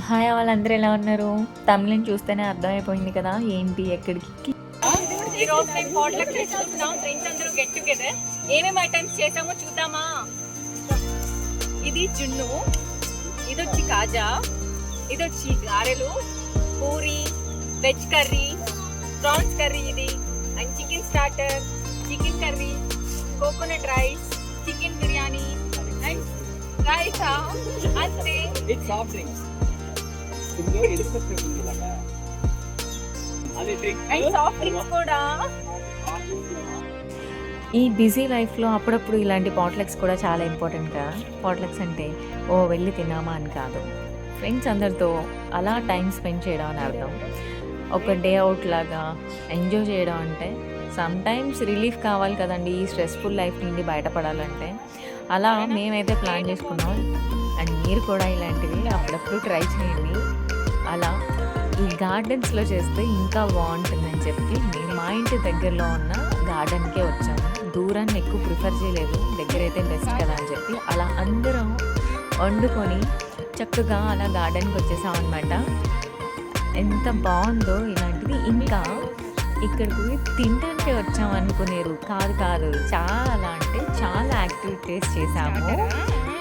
Hi వాళ్ళందరూ ఎలా ఉన్నారు? తమిళని చూస్తేనే అర్థమైపోయింది కదా ఏంటి ఎక్కడికి. ఈ రోజు మేము పాట్లక్ చేసుకుంటున్నాం. ఫ్రెండ్స్ అందరూ గెట్ టుగెదర్. ఏమేమి ఐటమ్స్ చేసామో చూద్దామా? ఇది జున్ను, ఇది వచ్చి కాజా, ఇది వచ్చి గారెలు, puri, veg curry, prawns curry ఇది, and chicken starter, chicken curry, coconut rice, chicken biryani and raita అంతే. కూడా ఈ బిజీ లైఫ్లో అప్పుడప్పుడు ఇలాంటి పాట్లక్స్ కూడా చాలా ఇంపార్టెంట్ కదా. పాట్లక్స్ అంటే వెళ్ళి తిన్నామా అని కాదు, ఫ్రెండ్స్ అందరితో అలా టైం స్పెండ్ చేయడం అని అర్థం. ఒక డే అవుట్ లాగా ఎంజాయ్ చేయడం అంటే సమ్ టైమ్స్ రిలీఫ్ కావాలి కదండి ఈ స్ట్రెస్ఫుల్ లైఫ్ నుండి బయటపడాలంటే. అలా మేమైతే ప్లాన్ చేసుకున్నాం. అండ్ మీరు కూడా ఇలాంటివి అప్పుడప్పుడు ట్రై చేయండి. అలా ఈ గార్డెన్స్లో చేస్తే ఇంకా బాగుంటుందని చెప్పి మేము మా ఇంటి దగ్గరలో ఉన్న గార్డెన్కే వచ్చాము. దూరాన్ని ఎక్కువ ప్రిఫర్ చేయలేదు, దగ్గర అయితే బెస్ట్ కదా అని చెప్పి అలా అందరం వండుకొని చక్కగా అలా గార్డెన్కి వచ్చేసాం అనమాట. ఎంత బాగుందో ఇలాంటిది. ఇంకా ఇక్కడికి తినడానికి వచ్చాము అనుకునేరు కాదు, చాలా అంటే చాలా యాక్టివిటీస్ చేసాము,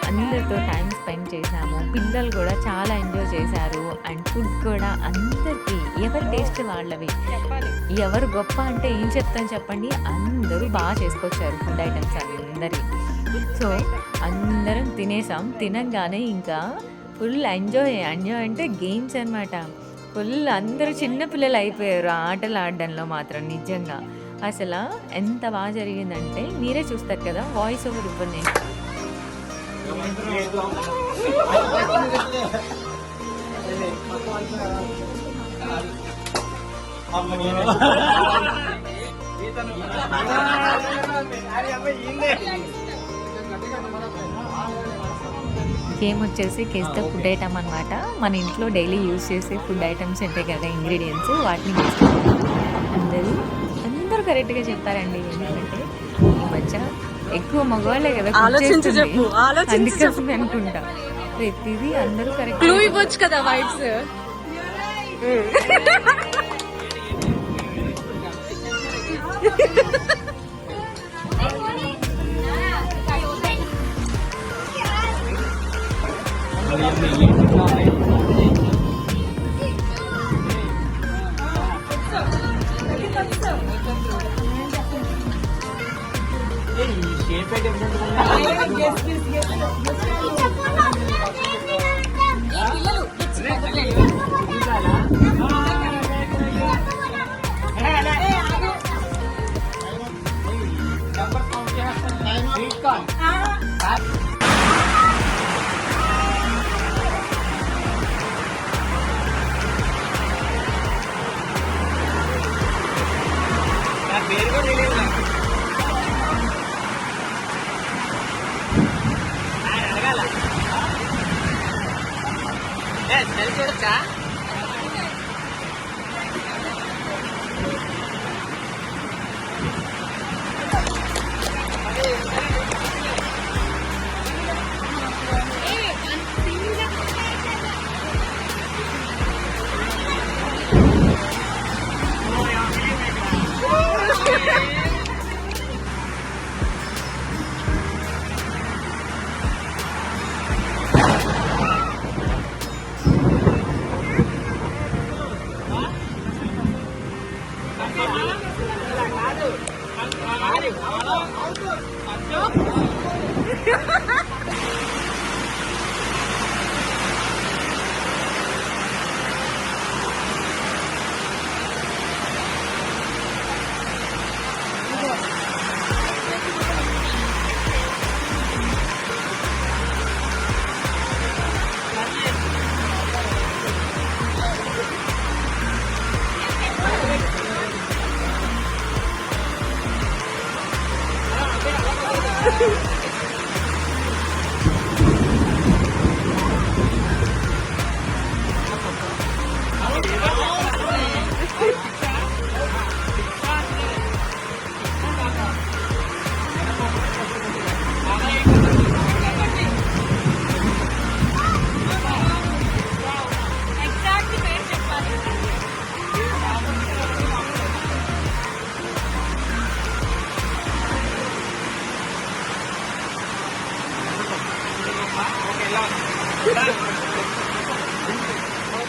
అందరితో టైం స్పెండ్ చేసాము. పిల్లలు కూడా చాలా ఎంజాయ్ చేశారు. అండ్ ఫుడ్ కూడా అందరికీ ఎవరి టేస్ట్ వాళ్ళవి. ఎవరు గొప్ప అంటే ఏం చెప్తాను చెప్పండి, అందరూ బాగా చేసుకొచ్చారు ఫుడ్ ఐటమ్స్ అందరి. సో అందరం తినేసాం. తినగానే ఇంకా ఫుల్ ఎంజాయ్ అంటే గేమ్స్ అనమాట. ఫుల్ అందరూ చిన్నపిల్లలు అయిపోయారు ఆటలు ఆడడంలో మాత్రం. నిజంగా అసలు ఎంత బాగా జరిగిందంటే మీరే చూస్తారు కదా. వాయిస్ ఓవర్ ఇవ్వండి. గేమ్ వచ్చేసి కేస్ ద ఫుడ్ ఐటమ్ అనమాట. మన ఇంట్లో డైలీ యూజ్ చేసే ఫుడ్ ఐటమ్స్ ఉంటాయి కదా, ఇంగ్రీడియంట్స్, వాటిని అందరూ కరెక్ట్గా చెప్పారండి. ఎందుకంటే ఈ మధ్య ఎక్కువ మగవాళ్ళే కదా అందుకోసం అనుకుంటా. ప్రతిదీ అందరూ కరెక్ట్ ఇవ్వచ్చు కదా వైబ్స్. చూడొచ్చా?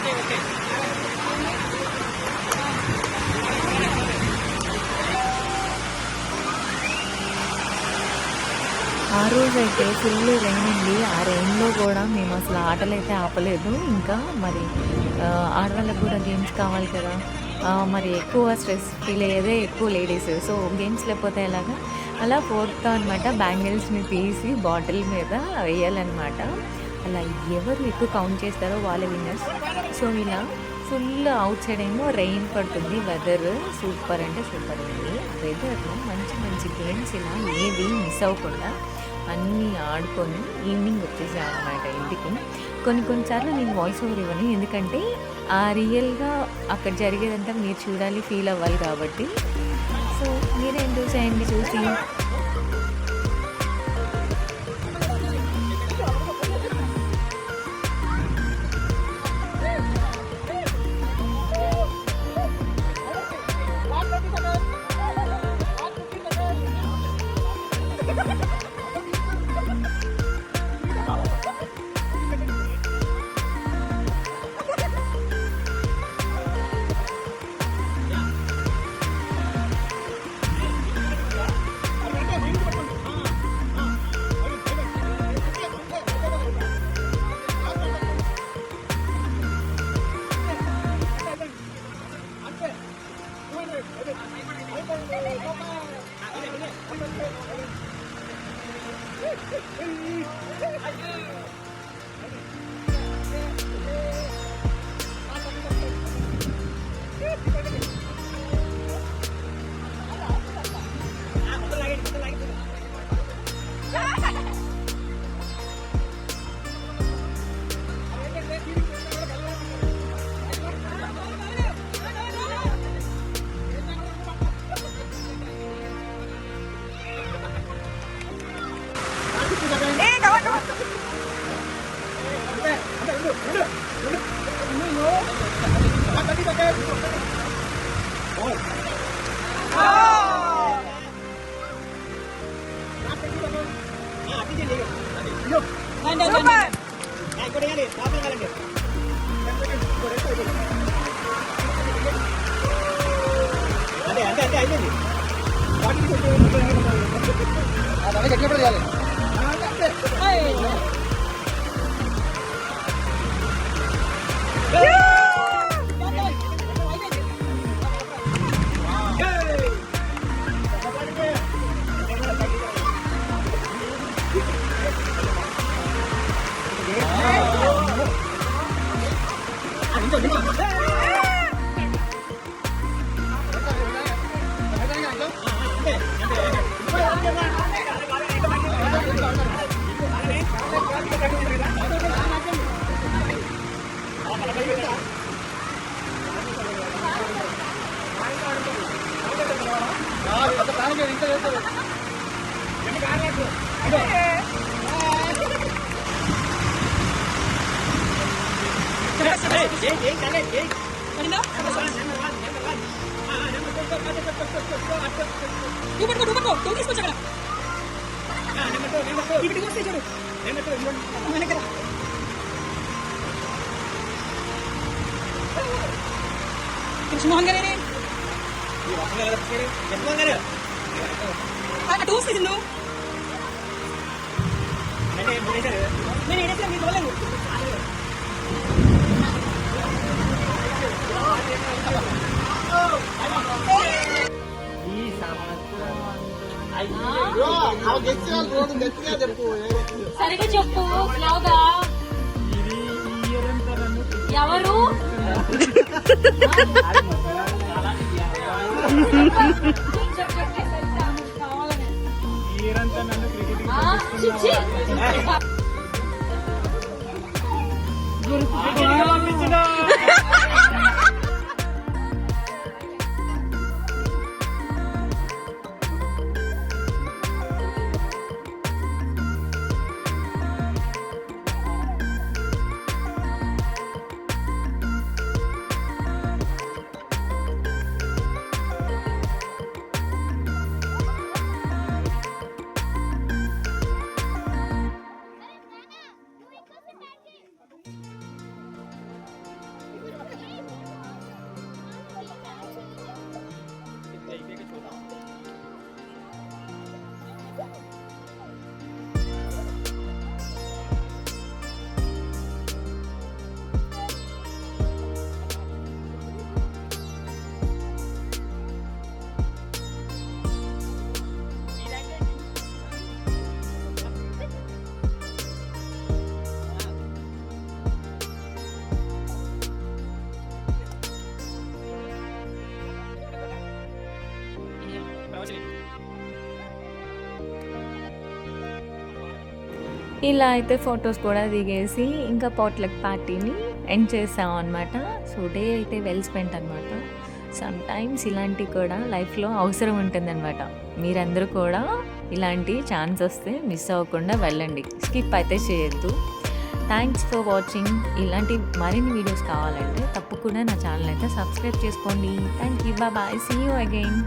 ఆ రోజైతే ఫుల్ రెయిన్ అండి. ఆ రెయిన్‌లో కూడా మేము అసలు ఆటలైతే ఆపలేదు. ఇంకా మరి ఆడవాళ్ళకి కూడా గేమ్స్ కావాలి కదా! మరి ఎక్కువ స్ట్రెస్ ఫీల్ అయ్యేదే ఎక్కువ లేడీస్. సో, గేమ్స్ లేకపోతే ఎలాగా? అలా ఫోర్క్‌తో అనమాట బ్యాంగిల్స్‌ని తీసి బాటిల్ మీద వేయాలనమాట. అలా ఎవరు ఎక్కువ కౌంట్ చేస్తారో వాళ్ళే విన్నర్స్. సో, ఇలా ఫుల్ అవుట్ సైడ్ ఏమో రెయిన్ పడుతుంది. వెదర్ సూపర్ అంటే సూపర్ ఉంది. వెదర్‌లో మంచి మంచి గేమ్స్ ఇలా ఏవి మిస్ అవ్వకుండా అన్నీ ఆడుకొని ఈవినింగ్ వచ్చేసామన్నమాట ఇంటికి. కొన్ని సార్లు నేను వాయిస్ ఓవర్ ఇవ్వను. ఎందుకంటే రియల్‌గా అక్కడ జరిగేదంతా మీరు చూడాలి, ఫీల్ అవ్వాలి కాబట్టి. సో, మీరేం చూసేయండి చూసి. Mohan garin ini. Ada dua sih dulu. Ini sih yang boleh. సరిగా చెప్పు స్లోగా ఎవరు ఇలా అయితే ఫొటోస్ కూడా దిగేసి ఇంకా పాట్లక్ పార్టీని ఎండ్ చేసాం అనమాట. సో డే అయితే వెల్ స్పెంట్ అనమాట. సమ్ టైమ్స్ ఇలాంటివి కూడా లైఫ్లో అవసరం ఉంటుందన్నమాట. మీరందరూ కూడా ఇలాంటి ఛాన్స్ వస్తే మిస్ అవ్వకుండా వెళ్ళండి, స్కిప్ అయితే చేయొద్దు. Thanks for watching. ఇలాంటి మరిన్ని వీడియోస్ కావాలంటే తప్పకుండా నా ఛానల్ అయితే సబ్స్క్రైబ్ చేసుకోండి. Thank you, bye, see you again.